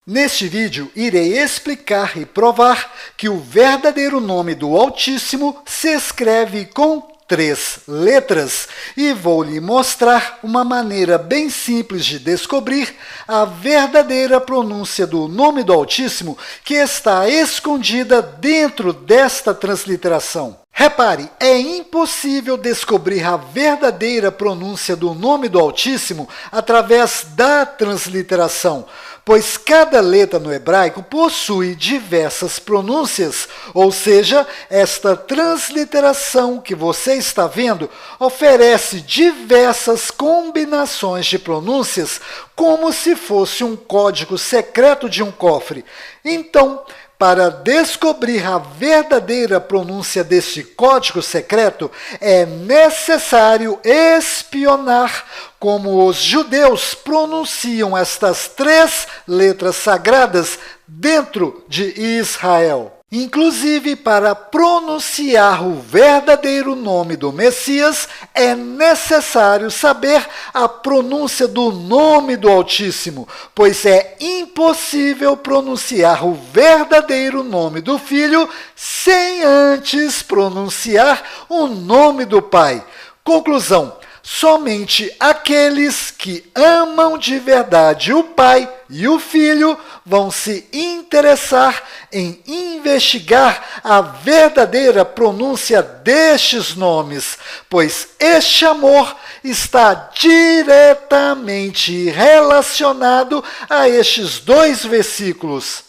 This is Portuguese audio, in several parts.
Neste vídeo, irei explicar e provar que o verdadeiro nome do Altíssimo se escreve com 3 letras e vou lhe mostrar uma maneira bem simples de descobrir a verdadeira pronúncia do nome do Altíssimo que está escondida dentro desta transliteração. Repare, é impossível descobrir a verdadeira pronúncia do nome do Altíssimo através da transliteração, pois cada letra no hebraico possui diversas pronúncias, ou seja, esta transliteração que você está vendo oferece diversas combinações de pronúncias, como se fosse um código secreto de um cofre. Então, para descobrir a verdadeira pronúncia deste código secreto, é necessário espionar como os judeus pronunciam estas 3 letras sagradas dentro de Israel. Inclusive, para pronunciar o verdadeiro nome do Messias, é necessário saber a pronúncia do nome do Altíssimo, pois é impossível pronunciar o verdadeiro nome do Filho sem antes pronunciar o nome do Pai. Conclusão: somente aqueles que amam de verdade o Pai e o Filho vão se interessar em investigar a verdadeira pronúncia destes nomes, pois este amor está diretamente relacionado a estes 2 versículos.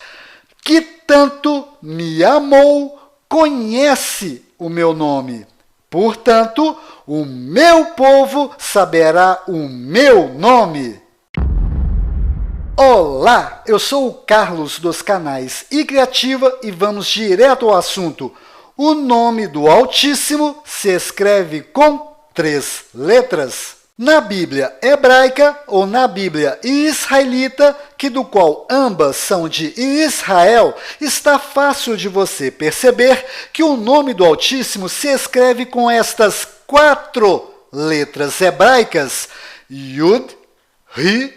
Que tanto me amou, conhece o meu nome. Portanto, o meu povo saberá o meu nome. Olá, eu sou o Carlos dos canais iCriativa e vamos direto ao assunto. O nome do Altíssimo se escreve com 3 letras. Na Bíblia hebraica ou na Bíblia israelita, que do qual ambas são de Israel, está fácil de você perceber que o nome do Altíssimo se escreve com estas 4 letras hebraicas: Yud, Ri,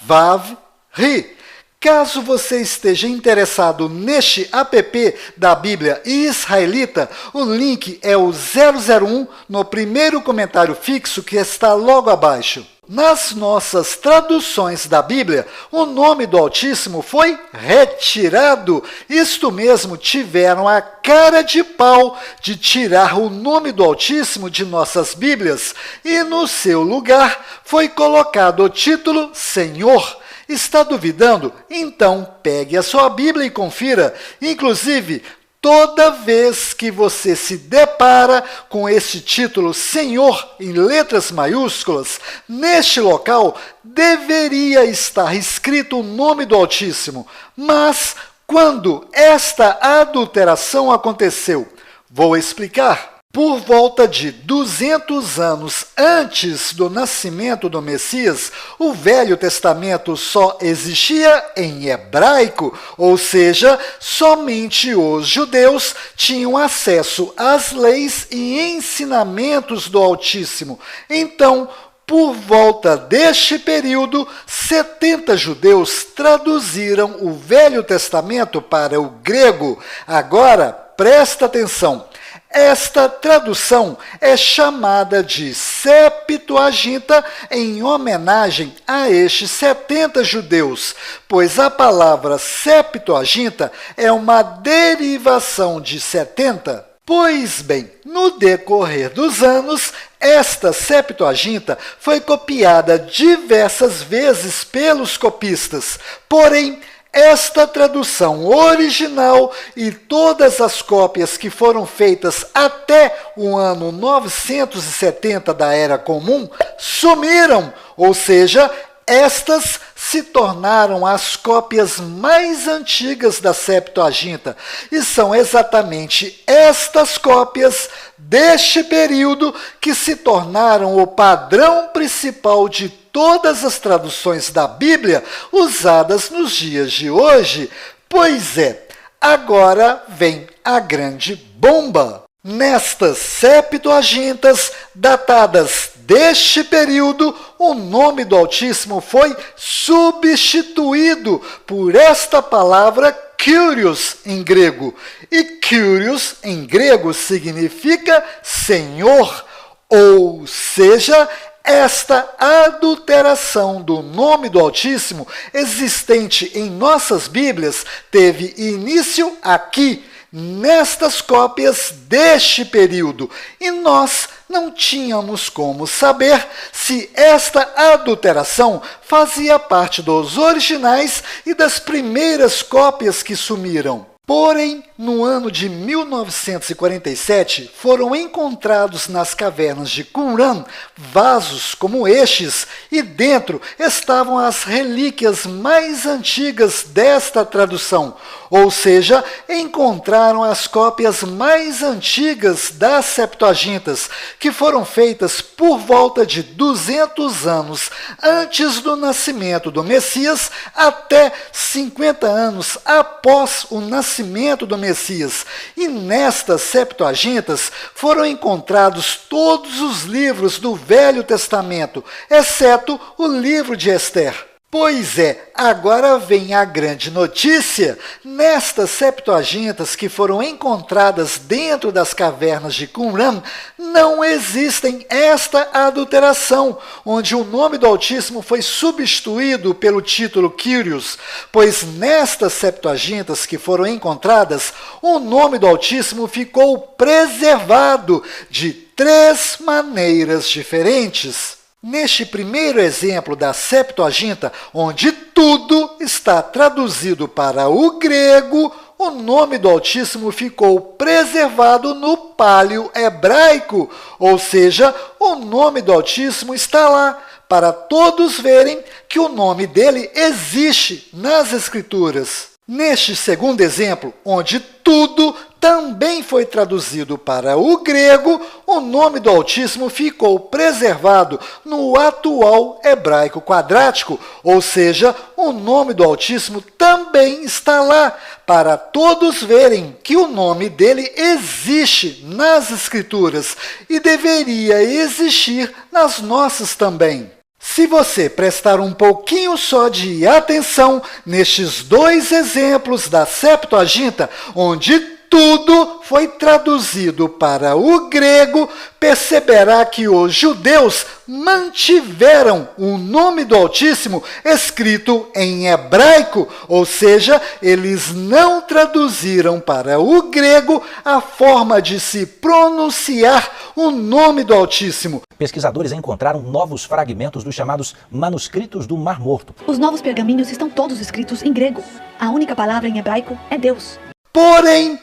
Vav, Ri. Caso você esteja interessado neste app da Bíblia israelita, o link é o 001 no primeiro comentário fixo que está logo abaixo. Nas nossas traduções da Bíblia, o nome do Altíssimo foi retirado. Isto mesmo, tiveram a cara de pau de tirar o nome do Altíssimo de nossas Bíblias e no seu lugar foi colocado o título Senhor. Está duvidando? Então pegue a sua Bíblia e confira. Inclusive, toda vez que você se depara com esse título Senhor em letras maiúsculas, neste local deveria estar escrito o nome do Altíssimo. Mas quando esta adulteração aconteceu? Vou explicar. Por volta de 200 anos antes do nascimento do Messias, o Velho Testamento só existia em hebraico, ou seja, somente os judeus tinham acesso às leis e ensinamentos do Altíssimo. Então, por volta deste período, 70 judeus traduziram o Velho Testamento para o grego. Agora, presta atenção. Esta tradução é chamada de Septuaginta em homenagem a estes 70 judeus, pois a palavra Septuaginta é uma derivação de 70. Pois bem, no decorrer dos anos, esta Septuaginta foi copiada diversas vezes pelos copistas, porém, esta tradução original e todas as cópias que foram feitas até o ano 970 da Era Comum sumiram, ou seja, estas se tornaram as cópias mais antigas da Septuaginta, e são exatamente estas cópias deste período que se tornaram o padrão principal de todas as traduções da Bíblia usadas nos dias de hoje. Pois é, agora vem a grande bomba. Nestas Septuagintas, datadas deste período, o nome do Altíssimo foi substituído por esta palavra Kyrios em grego. E Kyrios em grego significa Senhor, ou seja, esta adulteração do nome do Altíssimo existente em nossas Bíblias teve início aqui, nestas cópias deste período, e nós não tínhamos como saber se esta adulteração fazia parte dos originais e das primeiras cópias que sumiram. Porém, no ano de 1947, foram encontrados nas cavernas de Qumran vasos como estes, e dentro estavam as relíquias mais antigas desta tradução, ou seja, encontraram as cópias mais antigas das Septuagintas, que foram feitas por volta de 200 anos antes do nascimento do Messias, até 50 anos após o nascimento do Messias. E nestas Septuagintas foram encontrados todos os livros do Velho Testamento, exceto o livro de Ester. Pois é, agora vem a grande notícia. Nestas Septuagintas que foram encontradas dentro das cavernas de Qumran, não existem esta adulteração, onde o nome do Altíssimo foi substituído pelo título Kyrios, pois nestas Septuagintas que foram encontradas, o nome do Altíssimo ficou preservado de 3 maneiras diferentes. Neste primeiro exemplo da Septuaginta, onde tudo está traduzido para o grego, o nome do Altíssimo ficou preservado no paleo-hebraico, ou seja, o nome do Altíssimo está lá, para todos verem que o nome dele existe nas Escrituras. Neste segundo exemplo, onde tudo também foi traduzido para o grego, o nome do Altíssimo ficou preservado no atual hebraico quadrático, ou seja, o nome do Altíssimo também está lá, para todos verem que o nome dele existe nas Escrituras e deveria existir nas nossas também. Se você prestar um pouquinho só de atenção nestes 2 exemplos da Septuaginta, onde tudo foi traduzido para o grego, perceberá que os judeus mantiveram o nome do Altíssimo escrito em hebraico, ou seja, eles não traduziram para o grego a forma de se pronunciar o nome do Altíssimo. Pesquisadores encontraram novos fragmentos dos chamados manuscritos do Mar Morto. Os novos pergaminhos estão todos escritos em grego. A única palavra em hebraico é Deus. Porém,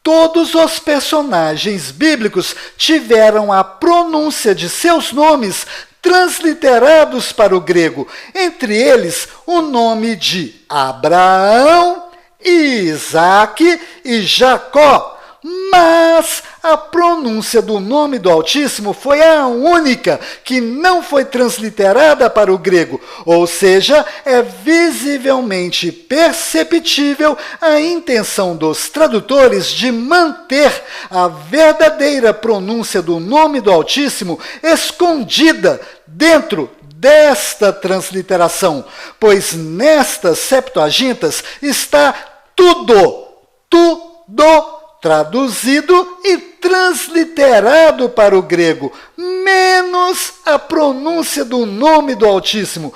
todos os personagens bíblicos tiveram a pronúncia de seus nomes transliterados para o grego, entre eles o nome de Abraão, Isaque e Jacó. Mas a pronúncia do nome do Altíssimo foi a única que não foi transliterada para o grego, ou seja, é visivelmente perceptível a intenção dos tradutores de manter a verdadeira pronúncia do nome do Altíssimo escondida dentro desta transliteração, pois nestas Septuagintas está tudo traduzido e transliterado para o grego, menos a pronúncia do nome do Altíssimo.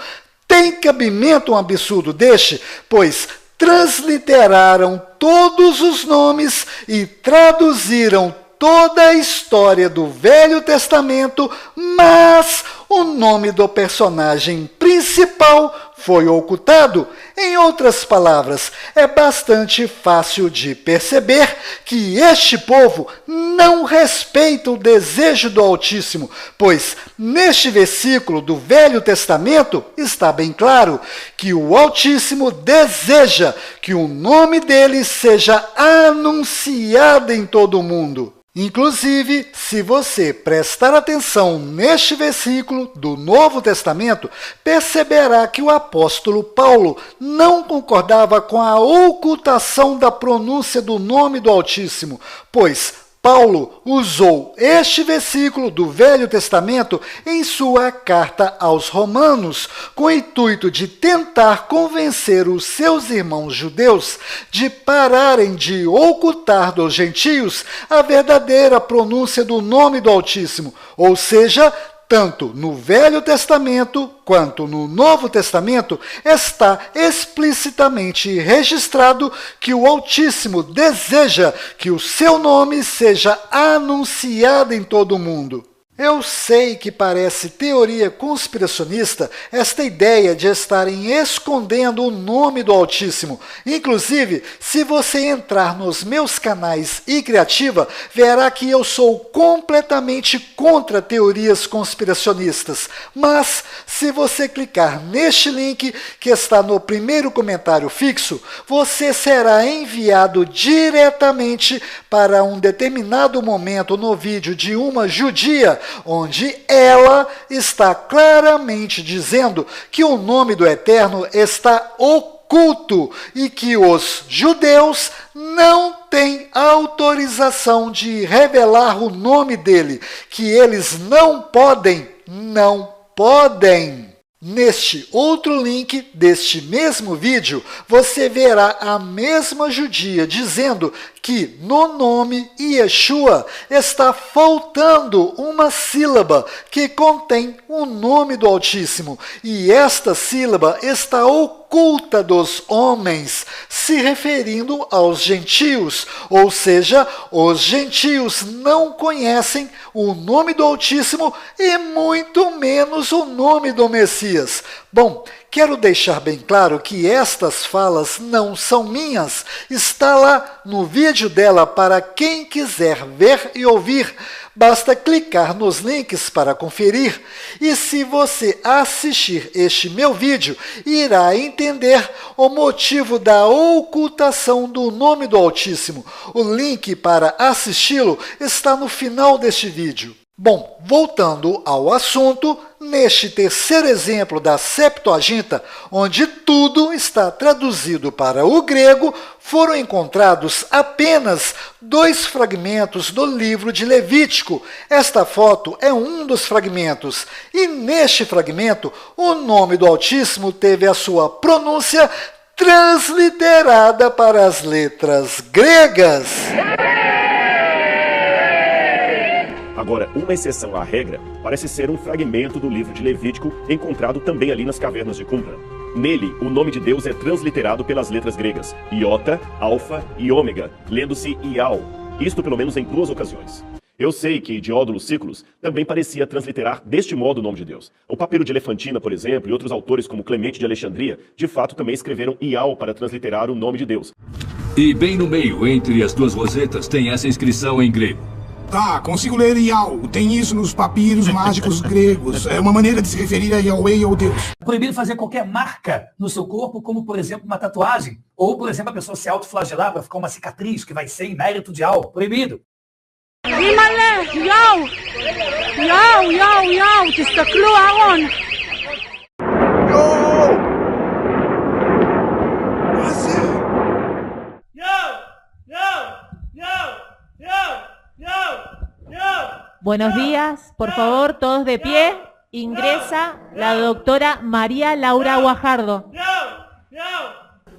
Tem cabimento um absurdo deste? Pois transliteraram todos os nomes e traduziram toda a história do Velho Testamento, mas o nome do personagem principal foi ocultado. Em outras palavras, é bastante fácil de perceber que este povo não respeita o desejo do Altíssimo, pois neste versículo do Velho Testamento está bem claro que o Altíssimo deseja que o nome dele seja anunciado em todo o mundo. Inclusive, se você prestar atenção neste versículo do Novo Testamento, perceberá que o apóstolo Paulo não concordava com a ocultação da pronúncia do nome do Altíssimo, pois Paulo usou este versículo do Velho Testamento em sua carta aos Romanos, com o intuito de tentar convencer os seus irmãos judeus de pararem de ocultar dos gentios a verdadeira pronúncia do nome do Altíssimo, ou seja, tanto no Velho Testamento quanto no Novo Testamento está explicitamente registrado que o Altíssimo deseja que o seu nome seja anunciado em todo o mundo. Eu sei que parece teoria conspiracionista esta ideia de estarem escondendo o nome do Altíssimo. Inclusive, se você entrar nos meus canais iCriativa, verá que eu sou completamente contra teorias conspiracionistas. Mas, se você clicar neste link que está no primeiro comentário fixo, você será enviado diretamente para um determinado momento no vídeo de uma judia, onde ela está claramente dizendo que o nome do Eterno está oculto e que os judeus não têm autorização de revelar o nome dele, que eles não podem. Neste outro link deste mesmo vídeo, você verá a mesma judia dizendo que no nome Yeshua está faltando uma sílaba que contém o nome do Altíssimo, e esta sílaba está oculta dos homens, se referindo aos gentios, ou seja, os gentios não conhecem o nome do Altíssimo e muito menos o nome do Messias. Bom, quero deixar bem claro que estas falas não são minhas. Está lá no vídeo dela para quem quiser ver e ouvir. Basta clicar nos links para conferir. E se você assistir este meu vídeo, irá entender o motivo da ocultação do nome do Altíssimo. O link para assisti-lo está no final deste vídeo. Bom, voltando ao assunto, neste terceiro exemplo da Septuaginta, onde tudo está traduzido para o grego, foram encontrados apenas 2 fragmentos do livro de Levítico. Esta foto é um dos fragmentos, e neste fragmento, o nome do Altíssimo teve a sua pronúncia transliterada para as letras gregas. Agora, uma exceção à regra parece ser um fragmento do livro de Levítico encontrado também ali nas cavernas de Qumran. Nele, o nome de Deus é transliterado pelas letras gregas, Iota, Alfa e Ômega, lendo-se Ial, isto pelo menos em 2 ocasiões. Eu sei que Diódono Sículos também parecia transliterar deste modo o nome de Deus. O Papiro de Elefantina, por exemplo, e outros autores como Clemente de Alexandria, de fato também escreveram Ial para transliterar o nome de Deus. E bem no meio, entre as 2 rosetas, tem essa inscrição em grego. Tá, consigo ler Ial. Tem isso nos papiros mágicos gregos. É uma maneira de se referir a Yahweh ou Deus. É proibido fazer qualquer marca no seu corpo, como, por exemplo, uma tatuagem. Ou, por exemplo, a pessoa se autoflagelar para ficar uma cicatriz, que vai ser em mérito de algo. Proibido. תסתכלו אהרון. Buenos días, por favor, todos de pie. Ingresa la doctora María Laura Guajardo.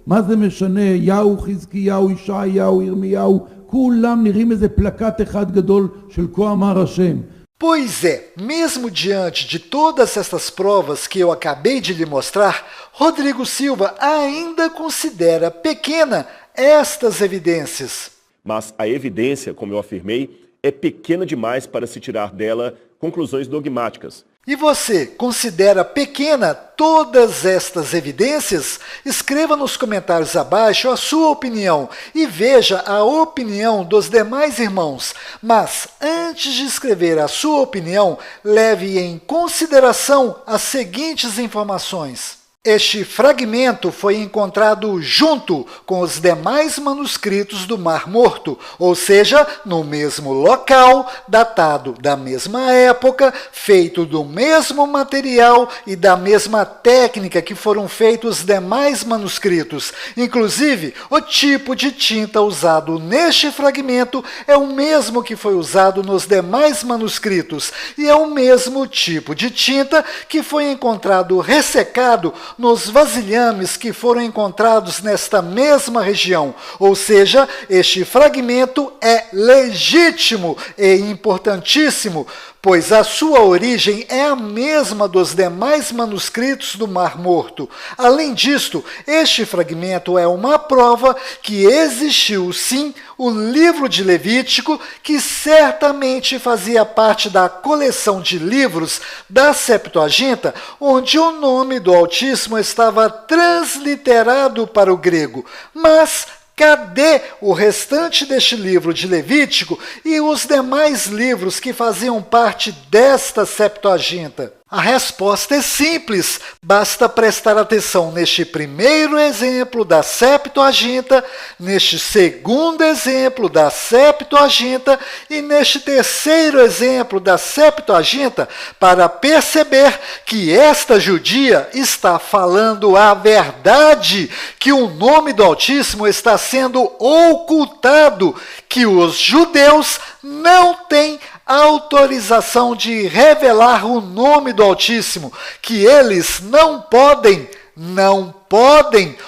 מה זה משנה? יהו, חזקיהו, ישעיהו, ירמיהו, כולם נראים איזה פלקט אחד גדול של כה אמר השם. Pois é, mesmo diante de todas estas provas que eu acabei de lhe mostrar, Rodrigo Silva ainda considera pequena estas evidências. Mas a evidência, como eu afirmei, é pequena demais para se tirar dela conclusões dogmáticas. E você considera pequena todas estas evidências? Escreva nos comentários abaixo a sua opinião e veja a opinião dos demais irmãos. Mas antes de escrever a sua opinião, leve em consideração as seguintes informações. Este fragmento foi encontrado junto com os demais manuscritos do Mar Morto, ou seja, no mesmo local, datado da mesma época, feito do mesmo material e da mesma técnica que foram feitos os demais manuscritos. Inclusive, o tipo de tinta usado neste fragmento é o mesmo que foi usado nos demais manuscritos, e é o mesmo tipo de tinta que foi encontrado ressecado nos vasilhames que foram encontrados nesta mesma região. Ou seja, este fragmento é legítimo e importantíssimo, pois a sua origem é a mesma dos demais manuscritos do Mar Morto. Além disto, este fragmento é uma prova que existiu sim o livro de Levítico, que certamente fazia parte da coleção de livros da Septuaginta, onde o nome do Altíssimo estava transliterado para o grego. Mas cadê o restante deste livro de Levítico e os demais livros que faziam parte desta Septuaginta? A resposta é simples, basta prestar atenção neste primeiro exemplo da Septuaginta, neste segundo exemplo da Septuaginta e neste terceiro exemplo da Septuaginta para perceber que esta judia está falando a verdade, que o nome do Altíssimo está sendo ocultado, que os judeus não têm autorização de revelar o nome do Altíssimo, que eles não podem,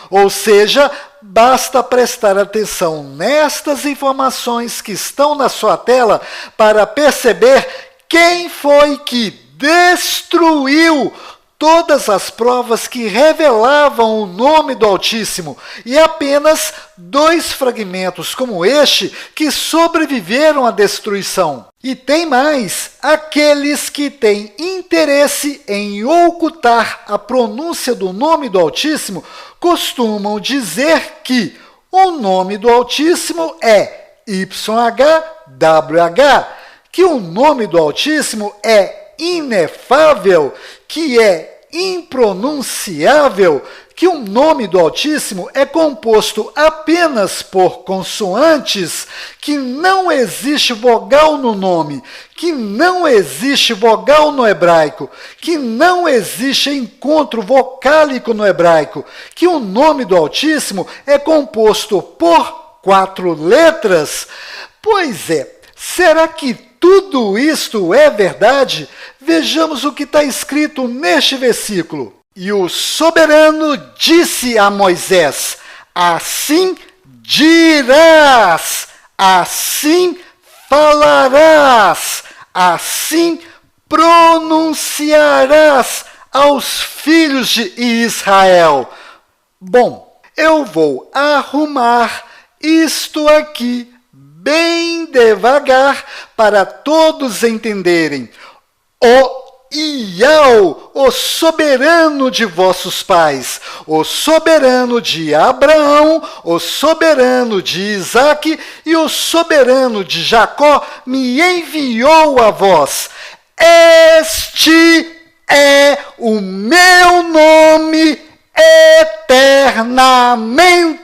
ou seja, basta prestar atenção nestas informações que estão na sua tela para perceber quem foi que destruiu todas as provas que revelavam o nome do Altíssimo, e apenas 2 fragmentos como este que sobreviveram à destruição. E tem mais, aqueles que têm interesse em ocultar a pronúncia do nome do Altíssimo costumam dizer que o nome do Altíssimo é YHWH, que o nome do Altíssimo é inefável, que é impronunciável, que o nome do Altíssimo é composto apenas por consoantes, que não existe vogal no nome, que não existe vogal no hebraico, que não existe encontro vocálico no hebraico, que o nome do Altíssimo é composto por 4 letras. Pois é, será que tudo isto é verdade? Vejamos o que está escrito neste versículo. E o soberano disse a Moisés: assim dirás, assim falarás, assim pronunciarás aos filhos de Israel. Bom, eu vou arrumar isto aqui bem devagar para todos entenderem. O Iau, o soberano de vossos pais, o soberano de Abraão, o soberano de Isaque e o soberano de Jacó me enviou a vós. Este é o meu nome eternamente.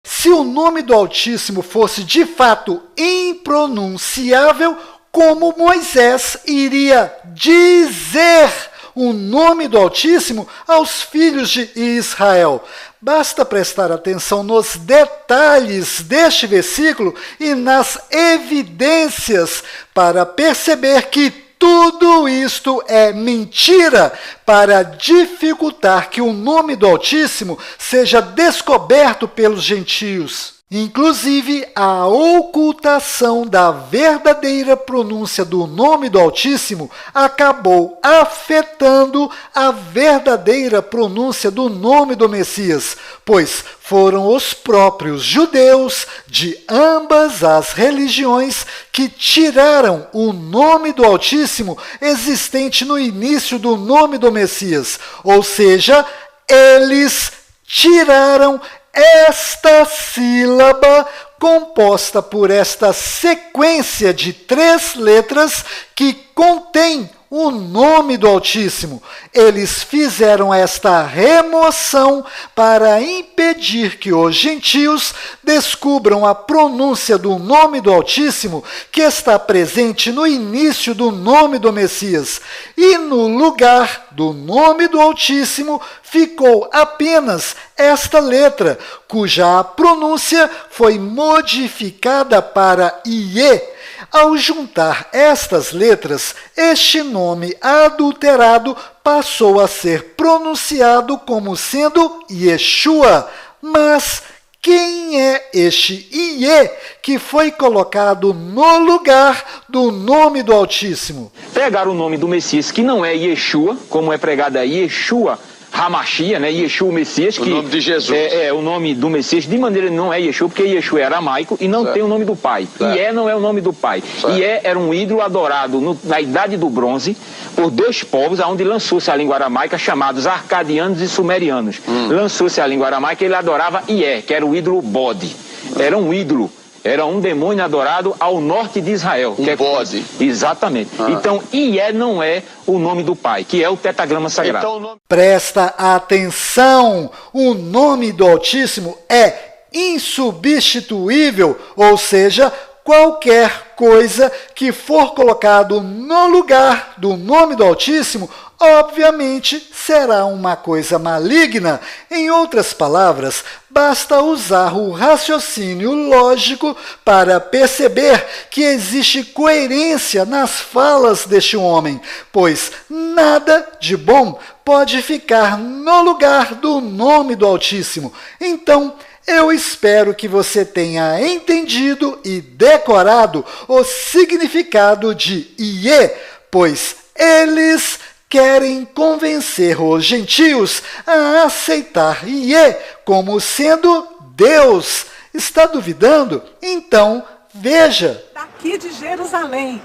Se o nome do Altíssimo fosse de fato impronunciável, como Moisés iria dizer o nome do Altíssimo aos filhos de Israel? Basta prestar atenção nos detalhes deste versículo e nas evidências para perceber que tudo isto é mentira para dificultar que o nome do Altíssimo seja descoberto pelos gentios. Inclusive, a ocultação da verdadeira pronúncia do nome do Altíssimo acabou afetando a verdadeira pronúncia do nome do Messias, pois foram os próprios judeus de ambas as religiões que tiraram o nome do Altíssimo existente no início do nome do Messias, ou seja, eles tiraram esta sílaba composta por esta sequência de 3 letras que contém o nome do Altíssimo. Eles fizeram esta remoção para impedir que os gentios descubram a pronúncia do nome do Altíssimo, que está presente no início do nome do Messias. E no lugar do nome do Altíssimo ficou apenas esta letra, cuja pronúncia foi modificada para Iê. Ao juntar estas letras, este nome adulterado passou a ser pronunciado como sendo Yeshua. Mas quem é este Iê que foi colocado no lugar do nome do Altíssimo? Pegaram o nome do Messias, que não é Yeshua, como é pregado aí, Yeshua Hamashia, né? Yeshua, o Messias, que o nome de Jesus. É o nome do Messias, de maneira não é Yeshua, porque Yeshua é aramaico e não tem o nome do pai. Ié não é o nome do pai. Ié era um ídolo adorado na Idade do Bronze por dois povos, onde lançou-se a língua aramaica, chamados arcadianos e sumerianos. Lançou-se a língua aramaica e ele adorava Ié, que era o ídolo bode. Era um ídolo. Era um demônio adorado ao norte de Israel. Bode. Exatamente. Então, Ié não é o nome do pai, que é o tetragrama sagrado. Então, Presta atenção! O nome do Altíssimo é insubstituível, ou seja, qualquer coisa que for colocado no lugar do nome do Altíssimo, obviamente será uma coisa maligna. Em outras palavras, basta usar o raciocínio lógico para perceber que existe coerência nas falas deste homem, pois nada de bom pode ficar no lugar do nome do Altíssimo. Então, eu espero que você tenha entendido e decorado o significado de Iê, pois eles querem convencer os gentios a aceitar Iê como sendo Deus. Está duvidando? Então, veja. Daqui de Jerusalém.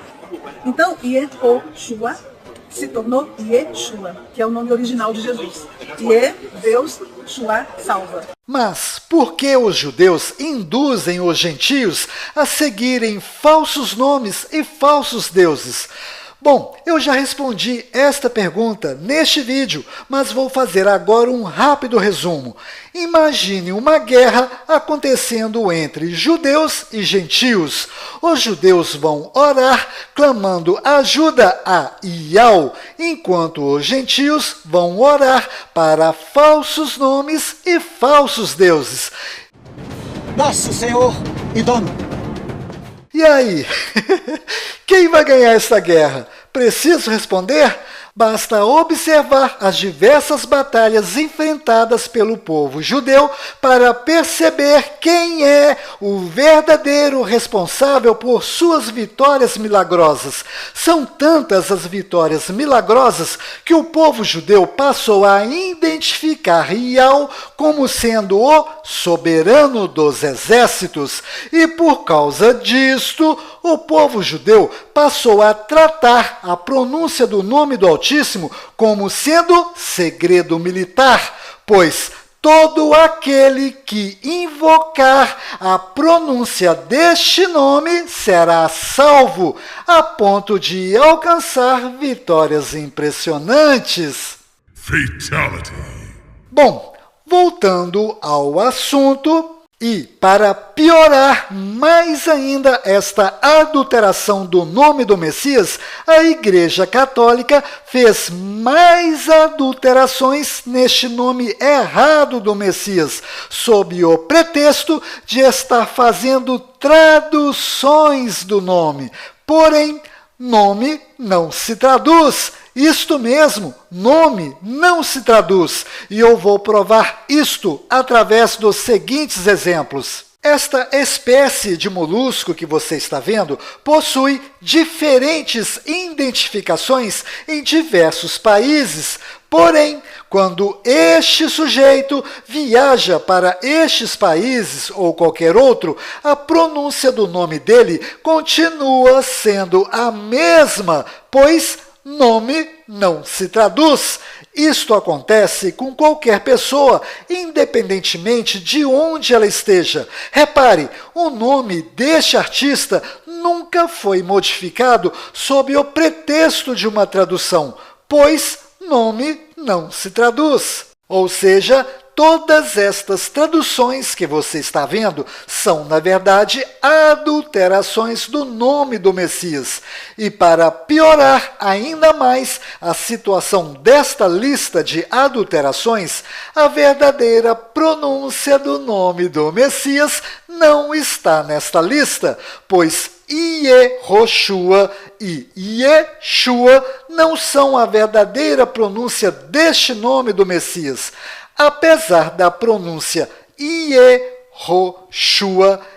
Então, Yehoshua se tornou Yeshua, que é o nome original de Jesus. Yeh, Deus, Shua, salva. Mas por que os judeus induzem os gentios a seguirem falsos nomes e falsos deuses? Bom, eu já respondi esta pergunta neste vídeo, mas vou fazer agora um rápido resumo. Imagine uma guerra acontecendo entre judeus e gentios. Os judeus vão orar clamando ajuda a Iau, enquanto os gentios vão orar para falsos nomes e falsos deuses. Nosso Senhor e Dono. E aí? Quem vai ganhar essa guerra? Preciso responder? Basta observar as diversas batalhas enfrentadas pelo povo judeu para perceber quem é o verdadeiro responsável por suas vitórias milagrosas. São tantas as vitórias milagrosas que o povo judeu passou a identificar Iau como sendo o soberano dos exércitos. E por causa disto, o povo judeu passou a tratar a pronúncia do nome do Altíssimo como sendo segredo militar, pois todo aquele que invocar a pronúncia deste nome será salvo, a ponto de alcançar vitórias impressionantes. Fatality. Bom, voltando ao assunto, e para piorar mais ainda esta adulteração do nome do Messias, a Igreja Católica fez mais adulterações neste nome errado do Messias, sob o pretexto de estar fazendo traduções do nome. Porém, nome não se traduz. Isto mesmo, nome não se traduz, e eu vou provar isto através dos seguintes exemplos. Esta espécie de molusco que você está vendo possui diferentes identificações em diversos países. Porém, quando este sujeito viaja para estes países ou qualquer outro, a pronúncia do nome dele continua sendo a mesma, pois nome não se traduz. Isto acontece com qualquer pessoa, independentemente de onde ela esteja. Repare, o nome deste artista nunca foi modificado sob o pretexto de uma tradução, pois nome não se traduz. Ou seja, todas estas traduções que você está vendo são, na verdade, adulterações do nome do Messias. E para piorar ainda mais a situação desta lista de adulterações, a verdadeira pronúncia do nome do Messias não está nesta lista, pois Yehoshua e Yeshua não são a verdadeira pronúncia deste nome do Messias. Apesar da pronúncia Yehoshua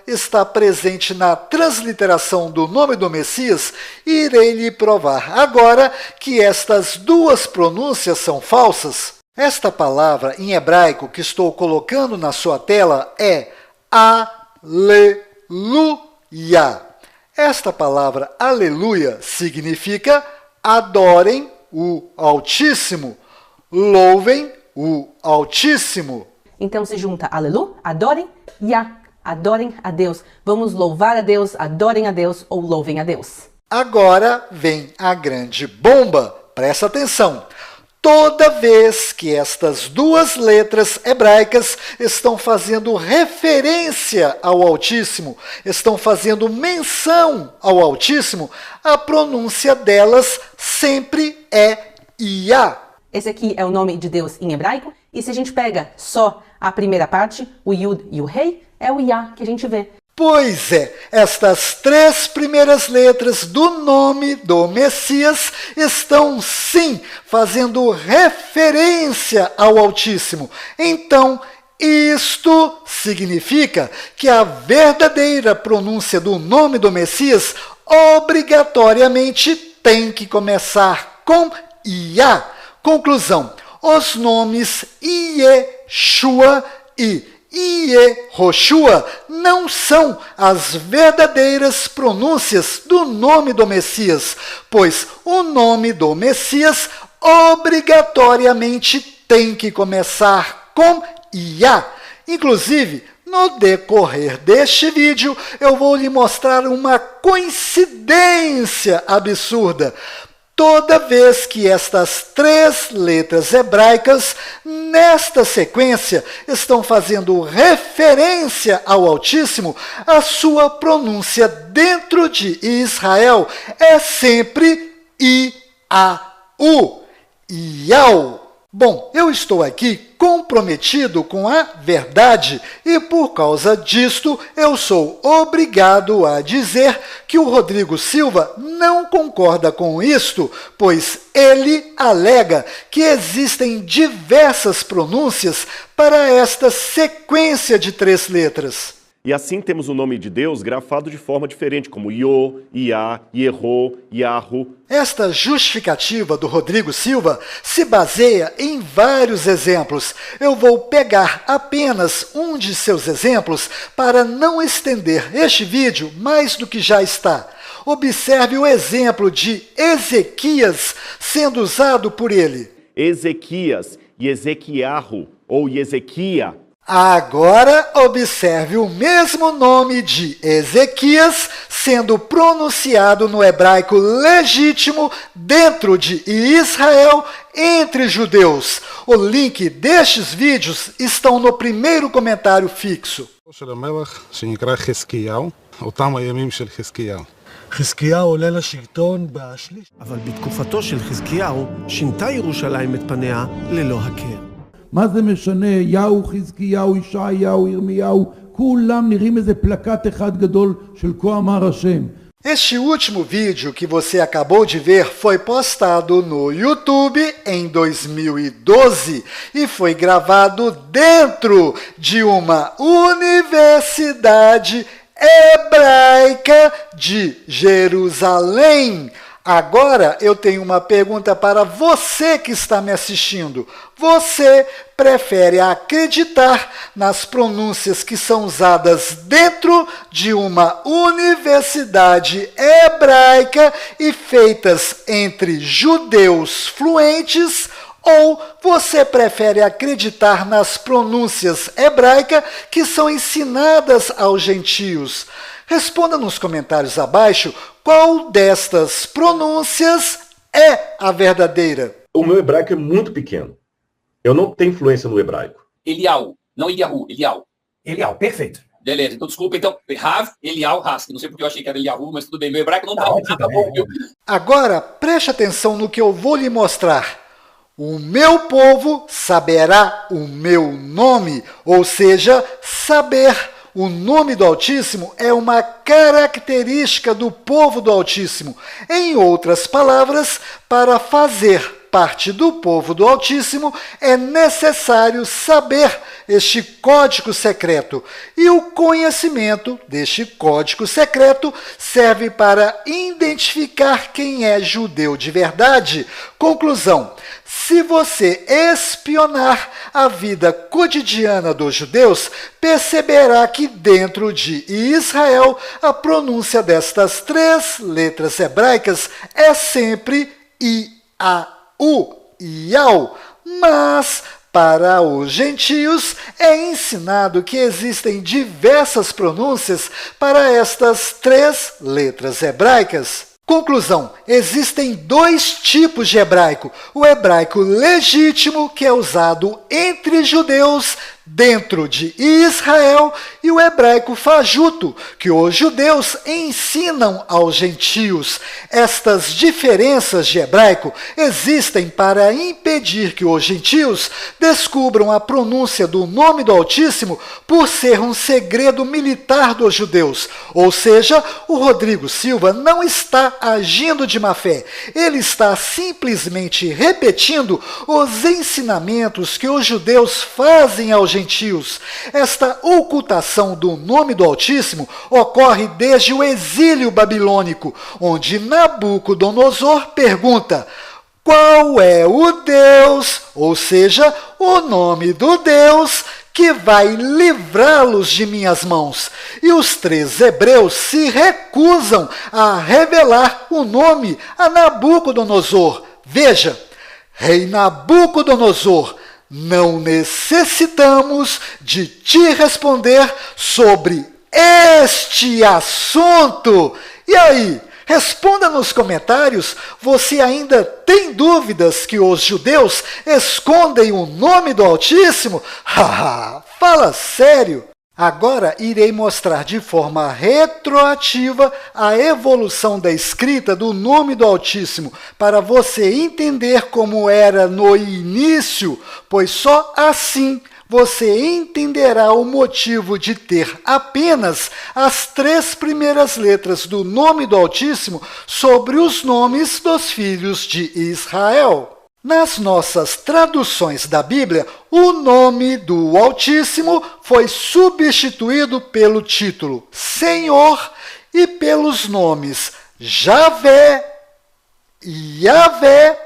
estar presente na transliteração do nome do Messias, irei lhe provar agora que estas duas pronúncias são falsas. Esta palavra em hebraico que estou colocando na sua tela é Aleluia. Esta palavra aleluia significa adorem o Altíssimo, louvem o Altíssimo. Então se junta alelu, adorem, Yah, adorem a Deus. Vamos louvar a Deus, adorem a Deus ou louvem a Deus. Agora vem a grande bomba. Presta atenção. Toda vez que estas duas letras hebraicas estão fazendo referência ao Altíssimo, estão fazendo menção ao Altíssimo, a pronúncia delas sempre é Yah. Esse aqui é o nome de Deus em hebraico, e se a gente pega só a primeira parte, o Yud e o Rei, é o Yah que a gente vê. Pois é, estas três primeiras letras do nome do Messias estão, sim, fazendo referência ao Altíssimo. Então, isto significa que a verdadeira pronúncia do nome do Messias obrigatoriamente tem que começar com Yah. Conclusão, os nomes Yeshua e Yehoshua não são as verdadeiras pronúncias do nome do Messias, pois o nome do Messias obrigatoriamente tem que começar com Yah. Inclusive, no decorrer deste vídeo, eu vou lhe mostrar uma coincidência absurda. Toda vez que estas três letras hebraicas, nesta sequência, estão fazendo referência ao Altíssimo, a sua pronúncia dentro de Israel é sempre I-A-U, Iau. Bom, eu estou aqui comprometido com a verdade e, por causa disto, eu sou obrigado a dizer que o Rodrigo Silva não concorda com isto, pois ele alega que existem diversas pronúncias para esta sequência de três letras. E assim temos o nome de Deus grafado de forma diferente, como Iô, Iá, Ierô, Iahu. Esta justificativa do Rodrigo Silva se baseia em vários exemplos. Eu vou pegar apenas um de seus exemplos para não estender este vídeo mais do que já está. Observe o exemplo de Ezequias sendo usado por ele. Ezequias e Ezequiahu, ou Ezequia. Agora, observe o mesmo nome de Ezequias sendo pronunciado no hebraico legítimo dentro de Israel entre judeus. O link destes vídeos estão no primeiro comentário fixo. חזקיהו עולה לשלטון בשליש. אבל בתקופתו של חזקיהו שינתה ירושלים את פניה ללא הכר. מה זה משנה? יהו, חזקיהו, ישעיהו, ירמיהו, כולם נראים איזה פלקט אחד גדול של כה אמר השם. Este último vídeo que você acabou de ver foi postado no YouTube em 2012 e foi gravado dentro de uma universidade hebraica de Jerusalém. Agora eu tenho uma pergunta para você que está me assistindo. Você prefere acreditar nas pronúncias que são usadas dentro de uma universidade hebraica e feitas entre judeus fluentes, Ou você prefere acreditar nas pronúncias hebraicas que são ensinadas aos gentios? Responda nos comentários abaixo qual destas pronúncias é a verdadeira. O meu hebraico é muito pequeno. Eu não tenho influência no hebraico. Elial, não Eliahu, Elial. Elial, perfeito. Beleza, então desculpa, então, Rav, Elial, Hask. Não sei porque eu achei que era Eliahu, mas tudo bem, meu hebraico não tá bom, viu? Agora, preste atenção no que eu vou lhe mostrar. O meu povo saberá o meu nome, ou seja, saber o nome do Altíssimo é uma característica do povo do Altíssimo. Em outras palavras, para fazer parte do povo do Altíssimo, é necessário saber este código secreto. E o conhecimento deste código secreto serve para identificar quem é judeu de verdade. Conclusão: se você espionar a vida cotidiana dos judeus, perceberá que dentro de Israel a pronúncia destas 3 letras hebraicas é sempre I-A-U, Iau, mas para os gentios é ensinado que existem diversas pronúncias para estas 3 letras hebraicas. Conclusão: existem 2 tipos de hebraico. O hebraico legítimo, que é usado entre judeus dentro de Israel, e o hebraico fajuto, que os judeus ensinam aos gentios. Estas diferenças de hebraico existem para impedir que os gentios descubram a pronúncia do nome do Altíssimo por ser um segredo militar dos judeus. Ou seja, o Rodrigo Silva não está agindo de má fé. Ele está simplesmente repetindo os ensinamentos que os judeus fazem aos gentios. Esta ocultação do nome do Altíssimo ocorre desde o exílio babilônico, onde Nabucodonosor pergunta: qual é o Deus, ou seja, o nome do Deus que vai livrá-los de minhas mãos? E os 3 hebreus se recusam a revelar o nome a Nabucodonosor. Veja: Rei Nabucodonosor, não necessitamos de te responder sobre este assunto. E aí? Responda nos comentários, você ainda tem dúvidas que os judeus escondem o nome do Altíssimo? Haha, fala sério! Agora irei mostrar de forma retroativa a evolução da escrita do nome do Altíssimo, para você entender como era no início, pois só assim você entenderá o motivo de ter apenas as 3 primeiras letras do nome do Altíssimo sobre os nomes dos filhos de Israel. Nas nossas traduções da Bíblia, o nome do Altíssimo foi substituído pelo título Senhor e pelos nomes Javé, Yavé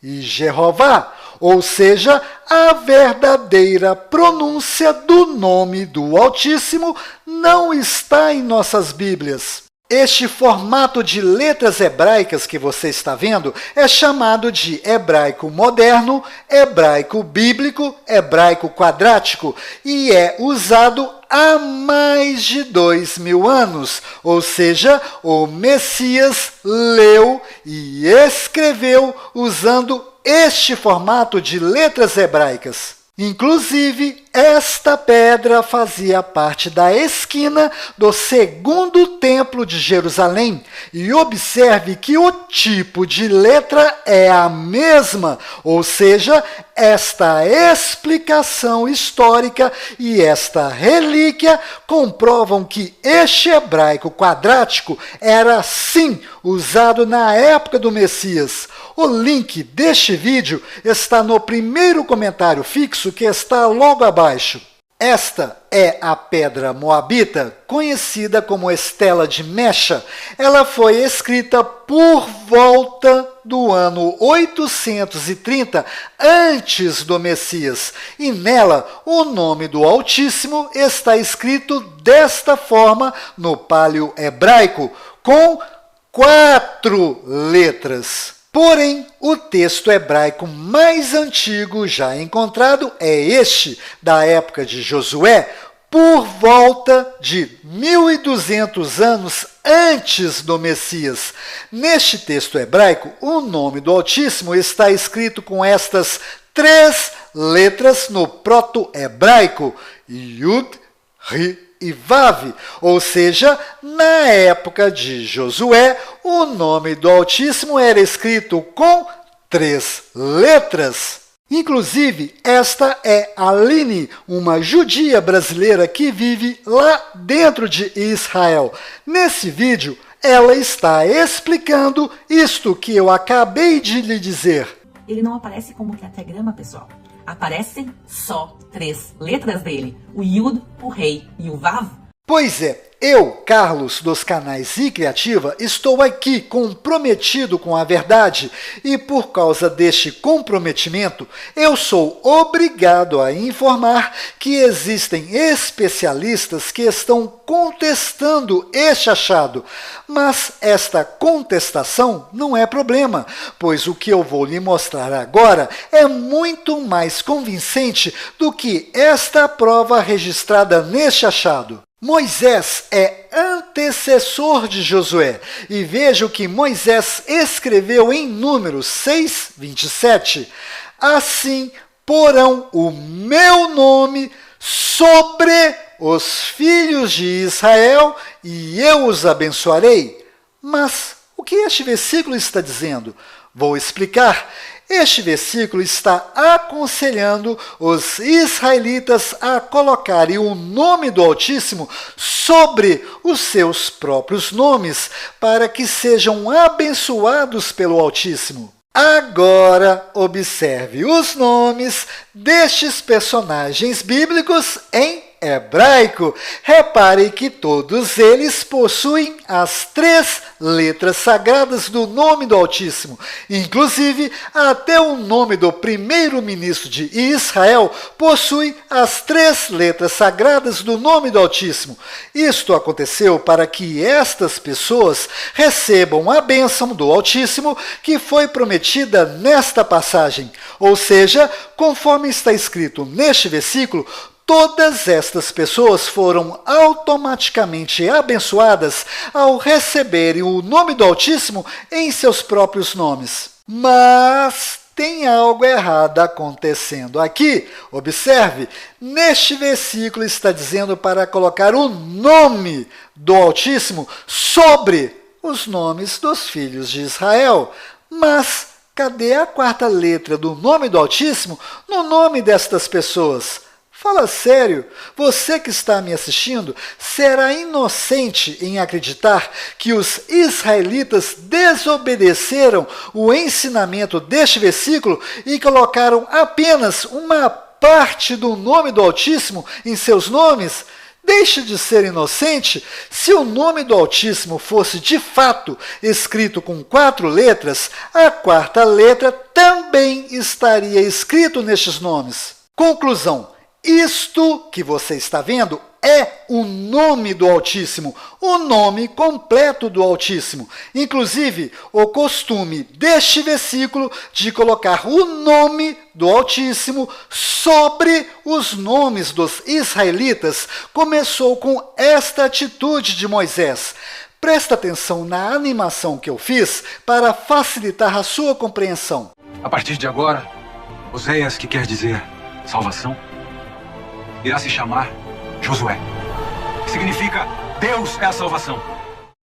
e Jeová, ou seja, a verdadeira pronúncia do nome do Altíssimo não está em nossas Bíblias. Este formato de letras hebraicas que você está vendo é chamado de hebraico moderno, hebraico bíblico, hebraico quadrático e é usado há mais de 2000 anos, ou seja, o Messias leu e escreveu usando este formato de letras hebraicas. Inclusive, esta pedra fazia parte da esquina do 2º templo de Jerusalém. E observe que o tipo de letra é a mesma, ou seja, esta explicação histórica e esta relíquia comprovam que este hebraico quadrático era sim usado na época do Messias. O link deste vídeo está no primeiro comentário fixo que está logo abaixo. Esta é a pedra moabita, conhecida como Estela de Mecha. Ela foi escrita por volta do ano 830 antes do Messias. E nela, o nome do Altíssimo está escrito desta forma no paleo-hebraico, com 4 letras. Porém, o texto hebraico mais antigo já encontrado é este, da época de Josué, por volta de 1200 anos antes do Messias. Neste texto hebraico, o nome do Altíssimo está escrito com estas 3 letras no proto-hebraico, Yud, Ri e Vav, ou seja, na época de Josué, o nome do Altíssimo era escrito com 3 letras. Inclusive, esta é Aline, uma judia brasileira que vive lá dentro de Israel. Nesse vídeo, ela está explicando isto que eu acabei de lhe dizer. Ele não aparece como tetragrama, pessoal. Aparecem só 3 letras dele, o Yud, o Rei e o Vav. Pois é, eu, Carlos, dos canais iCriativa, estou aqui comprometido com a verdade e por causa deste comprometimento, eu sou obrigado a informar que existem especialistas que estão contestando este achado. Mas esta contestação não é problema, pois o que eu vou lhe mostrar agora é muito mais convincente do que esta prova registrada neste achado. Moisés é antecessor de Josué, e veja o que Moisés escreveu em Números 6, 27. Assim porão o meu nome sobre os filhos de Israel, e eu os abençoarei. Mas o que este versículo está dizendo? Vou explicar. Este versículo está aconselhando os israelitas a colocarem o nome do Altíssimo sobre os seus próprios nomes, para que sejam abençoados pelo Altíssimo. Agora, observe os nomes destes personagens bíblicos em hebraico. Repare que todos eles possuem as 3 letras sagradas do nome do Altíssimo. Inclusive, até o nome do primeiro-ministro de Israel possui as 3 letras sagradas do nome do Altíssimo. Isto aconteceu para que estas pessoas recebam a bênção do Altíssimo que foi prometida nesta passagem. Ou seja, conforme está escrito neste versículo, todas estas pessoas foram automaticamente abençoadas ao receberem o nome do Altíssimo em seus próprios nomes. Mas tem algo errado acontecendo aqui. Observe, neste versículo está dizendo para colocar o nome do Altíssimo sobre os nomes dos filhos de Israel. Mas cadê a 4ª letra do nome do Altíssimo no nome destas pessoas? Fala sério, você que está me assistindo será inocente em acreditar que os israelitas desobedeceram o ensinamento deste versículo e colocaram apenas uma parte do nome do Altíssimo em seus nomes? Deixe de ser inocente. Se o nome do Altíssimo fosse de fato escrito com 4 letras, a 4ª letra também estaria escrito nestes nomes. Conclusão. Isto que você está vendo é o nome do Altíssimo, o nome completo do Altíssimo. Inclusive, o costume deste versículo de colocar o nome do Altíssimo sobre os nomes dos israelitas começou com esta atitude de Moisés. Presta atenção na animação que eu fiz para facilitar a sua compreensão. A partir de agora, Oséias, que quer dizer salvação, irá se chamar Josué, que significa Deus é a salvação.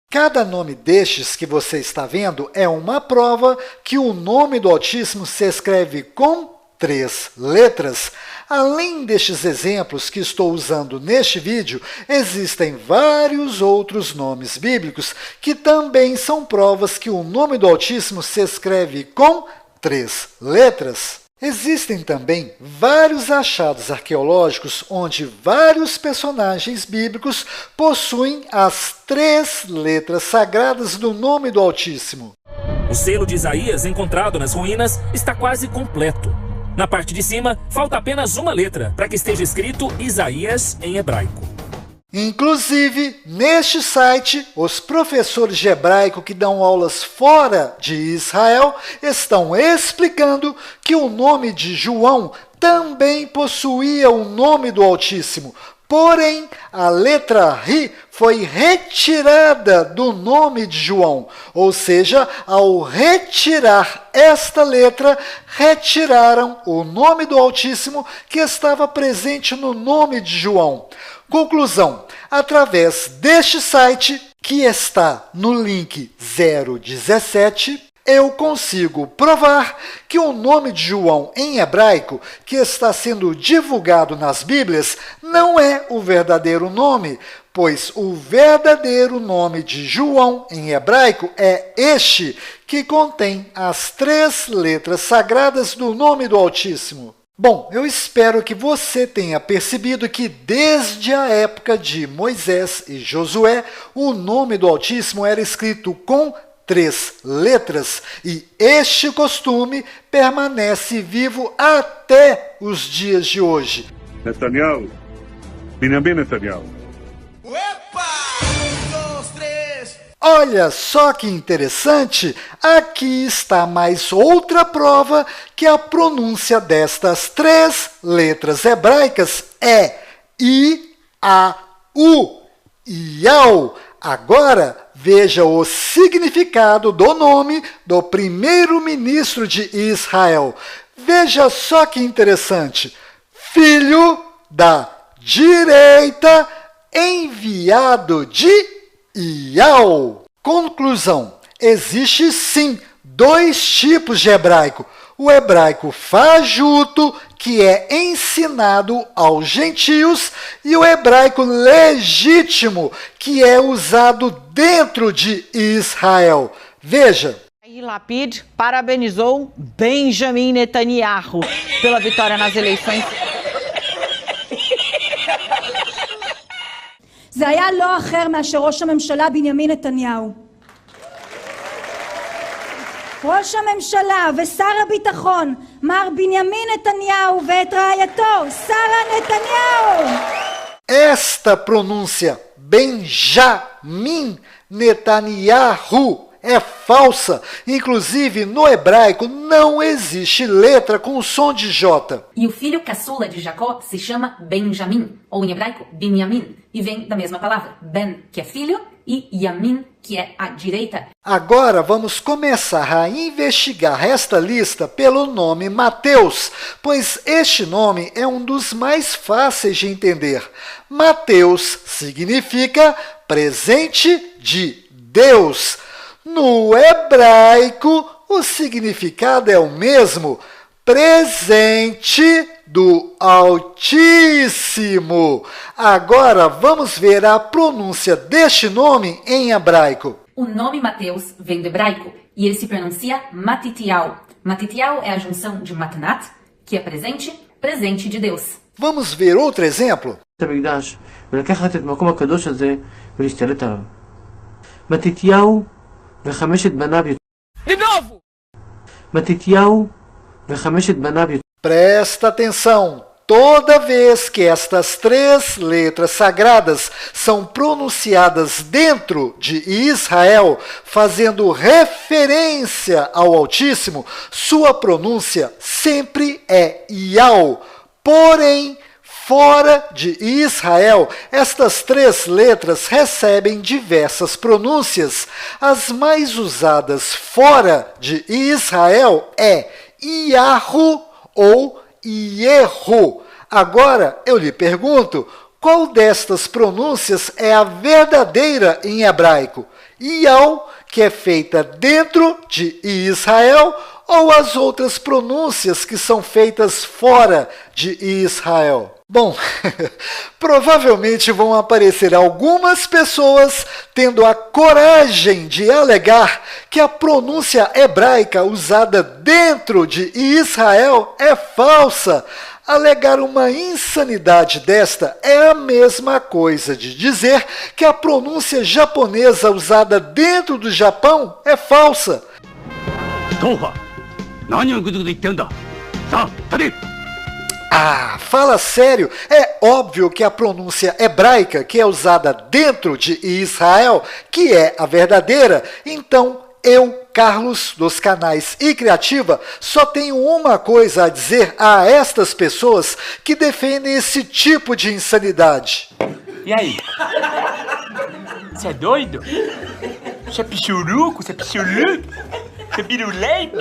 Cada nome destes que você está vendo é uma prova que o nome do Altíssimo se escreve com 3 letras. Além destes exemplos que estou usando neste vídeo, existem vários outros nomes bíblicos que também são provas que o nome do Altíssimo se escreve com 3 letras. Existem também vários achados arqueológicos onde vários personagens bíblicos possuem as 3 letras sagradas do nome do Altíssimo. O selo de Isaías encontrado nas ruínas está quase completo. Na parte de cima, falta apenas uma letra para que esteja escrito Isaías em hebraico. Inclusive, neste site, os professores de hebraico que dão aulas fora de Israel estão explicando que o nome de João também possuía o nome do Altíssimo. Porém, a letra Ri foi retirada do nome de João, ou seja, ao retirar esta letra, retiraram o nome do Altíssimo que estava presente no nome de João. Conclusão, através deste site, que está no link 017, eu consigo provar que o nome de João em hebraico, que está sendo divulgado nas Bíblias, não é o verdadeiro nome, pois o verdadeiro nome de João em hebraico é este, que contém as 3 letras sagradas do nome do Altíssimo. Bom, eu espero que você tenha percebido que desde a época de Moisés e Josué, o nome do Altíssimo era escrito com 3 letras, e este costume permanece vivo até os dias de hoje. Netanyahu, Benjamin Netanyahu. Olha só que interessante, aqui está mais outra prova que a pronúncia destas 3 letras hebraicas é I-A-U, Iau. Agora, veja o significado do nome do primeiro-ministro de Israel. Veja só que interessante. Filho da direita, enviado de Iau. Conclusão. Existe sim 2 tipos de hebraico. O hebraico fajuto, que é ensinado aos gentios, e o hebraico legítimo, que é usado dentro de Israel. Veja. Yair Lapid parabenizou Benjamin Netanyahu pela vitória nas eleições. זה היה לא אחר מאשר ראש הממשלה בנימין נתניהו. ראש הממשלה ושר הביטחון מר בנימין נתניהו ואת רעייתו שרה נתניהו. Esta pronúncia Benjamin Netanyahu é falsa. Inclusive, no hebraico não existe letra com som de J. E o filho caçula de Jacó se chama Benjamim, ou em hebraico, Binyamin, e vem da mesma palavra, Ben, que é filho, e Yamin, que é a direita. Agora vamos começar a investigar esta lista pelo nome Mateus, pois este nome é um dos mais fáceis de entender. Mateus significa presente de Deus. No hebraico, o significado é o mesmo, presente do Altíssimo. Agora vamos ver a pronúncia deste nome em hebraico. O nome Mateus vem do hebraico e ele se pronuncia Matitiau. Matitiau é a junção de Matnat, que é presente, presente de Deus. Vamos ver outro exemplo? מתתיהו וחמשת בניו. מתתיהו וחמשת בניו. Presta atenção! Toda vez que estas 3 letras sagradas são pronunciadas dentro de Israel, fazendo referência ao Altíssimo, sua pronúncia sempre é Iau. Porém, fora de Israel, estas 3 letras recebem diversas pronúncias. As mais usadas fora de Israel é Iahu ou Ierro. Agora eu lhe pergunto, qual destas pronúncias é a verdadeira em hebraico? Iau, que é feita dentro de Israel, ou as outras pronúncias que são feitas fora de Israel? Bom, provavelmente vão aparecer algumas pessoas tendo a coragem de alegar que a pronúncia hebraica usada dentro de Israel é falsa. Alegar uma insanidade desta é a mesma coisa de dizer que a pronúncia japonesa usada dentro do Japão é falsa. Ah, fala sério! É óbvio que a pronúncia hebraica, que é usada dentro de Israel, que é a verdadeira. Então, eu, Carlos, dos canais iCriativa, só tenho uma coisa a dizer a estas pessoas que defendem esse tipo de insanidade. E aí? Você é doido? Você é pichuruco? Você é pichuruco? Você é birulento?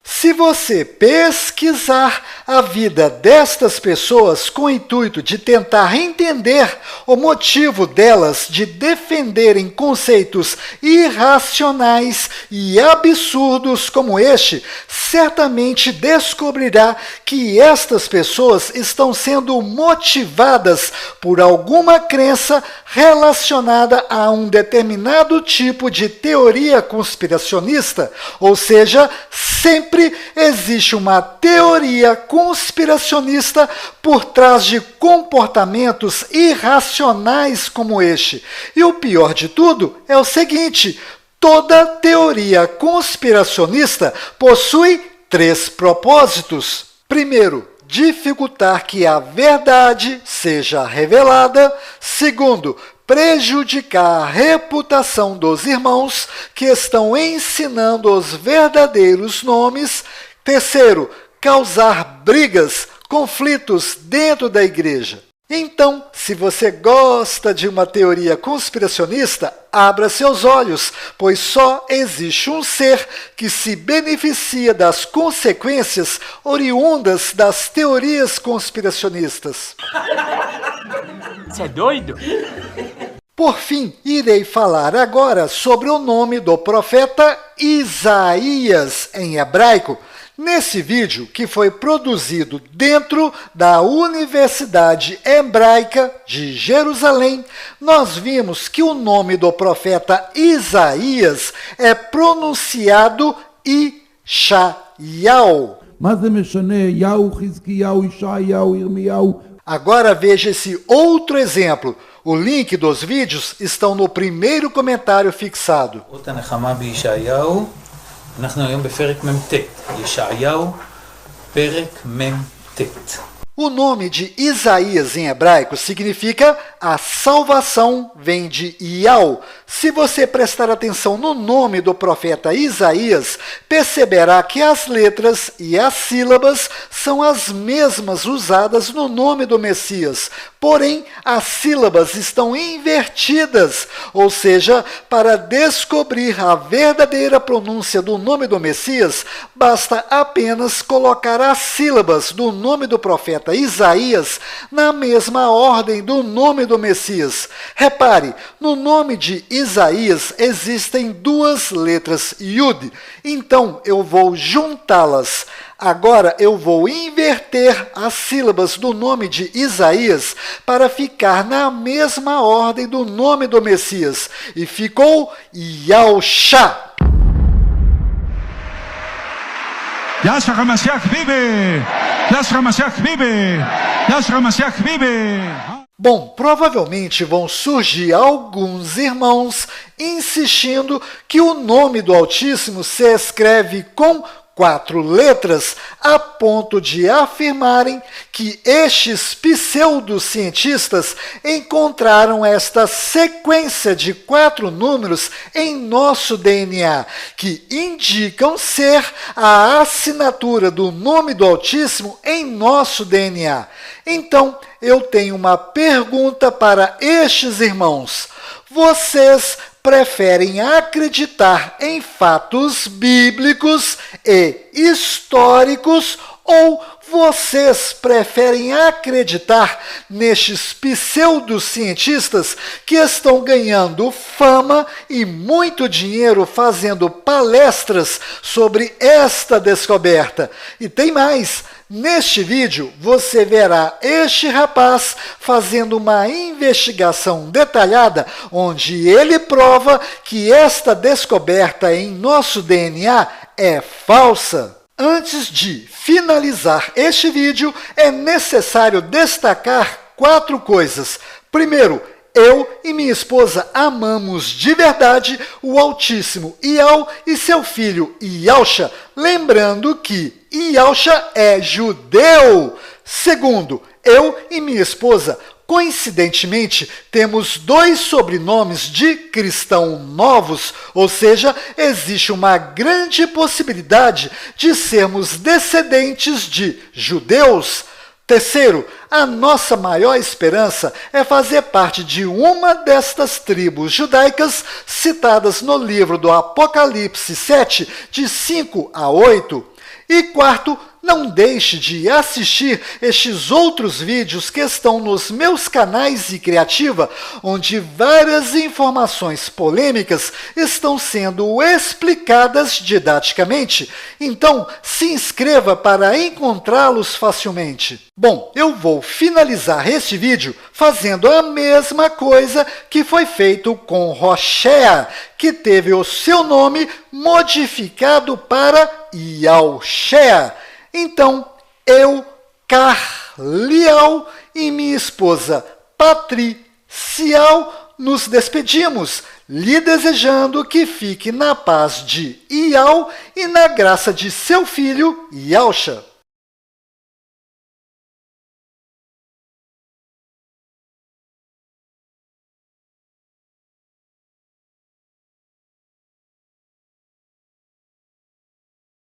Se você pesquisar a vida destas pessoas com o intuito de tentar entender o motivo delas de defenderem conceitos irracionais e absurdos como este, certamente descobrirá que estas pessoas estão sendo motivadas por alguma crença relacionada a um determinado tipo de teoria conspiracionista, ou seja, sempre existe uma teoria conspiracionista por trás de comportamentos irracionais como este. E o pior de tudo é o seguinte: toda teoria conspiracionista possui 3 propósitos. Primeiro, dificultar que a verdade seja revelada. Segundo, prejudicar a reputação dos irmãos que estão ensinando os verdadeiros nomes. Terceiro, causar brigas, conflitos dentro da igreja. Então, se você gosta de uma teoria conspiracionista, abra seus olhos, pois só existe um ser que se beneficia das consequências oriundas das teorias conspiracionistas. Você é doido? Por fim, irei falar agora sobre o nome do profeta Isaías em hebraico. Nesse vídeo, que foi produzido dentro da Universidade Hebraica de Jerusalém, nós vimos que o nome do profeta Isaías é pronunciado Ishayahu. Agora veja esse outro exemplo. O link dos vídeos estão no primeiro comentário fixado. אנחנו היום בפרק מ"ט, ישעיהו, פרק מ"ט. O nome de Isaías em hebraico significa a salvação vem de Iau. Se você prestar atenção no nome do profeta Isaías, perceberá que as letras e as sílabas são as mesmas usadas no nome do Messias. Porém, as sílabas estão invertidas, ou seja, para descobrir a verdadeira pronúncia do nome do Messias, basta apenas colocar as sílabas do nome do profeta Isaías na mesma ordem do nome do Messias. Repare, no nome de Isaías existem 2 letras Yud, então eu vou juntá-las. Agora eu vou inverter as sílabas do nome de Isaías para ficar na mesma ordem do nome do Messias. E ficou Yahushua. Yahshua Mashiach vive! Yahshua Mashiach vive! Yahshua Mashiach vive! Bom, provavelmente vão surgir alguns irmãos insistindo que o nome do Altíssimo se escreve com 4 letras, a ponto de afirmarem que estes pseudocientistas encontraram esta sequência de 4 números em nosso DNA, que indicam ser a assinatura do nome do Altíssimo em nosso DNA. Então, eu tenho uma pergunta para estes irmãos. Vocês preferem acreditar em fatos bíblicos e históricos ou vocês preferem acreditar nestes pseudocientistas que estão ganhando fama e muito dinheiro fazendo palestras sobre esta descoberta? E tem mais! Neste vídeo, você verá este rapaz fazendo uma investigação detalhada, onde ele prova que esta descoberta em nosso DNA é falsa. Antes de finalizar este vídeo, é necessário destacar 4 coisas. Primeiro, eu e minha esposa amamos de verdade o Altíssimo Iau e seu filho Iausha, lembrando que Iausha é judeu. Segundo, eu e minha esposa, coincidentemente, temos 2 sobrenomes de cristão novos, ou seja, existe uma grande possibilidade de sermos descendentes de judeus. Terceiro, a nossa maior esperança é fazer parte de uma destas tribos judaicas citadas no livro do Apocalipse 7, de 5 a 8. E quarto, não deixe de assistir estes outros vídeos que estão nos meus canais e Criativa, onde várias informações polêmicas estão sendo explicadas didaticamente. Então, se inscreva para encontrá-los facilmente. Bom, eu vou finalizar este vídeo fazendo a mesma coisa que foi feito com Hoshea, que teve o seu nome modificado para Yahushua. Então, eu, Carlial e minha esposa Patricial nos despedimos, lhe desejando que fique na paz de Iau e na graça de seu filho Yausha.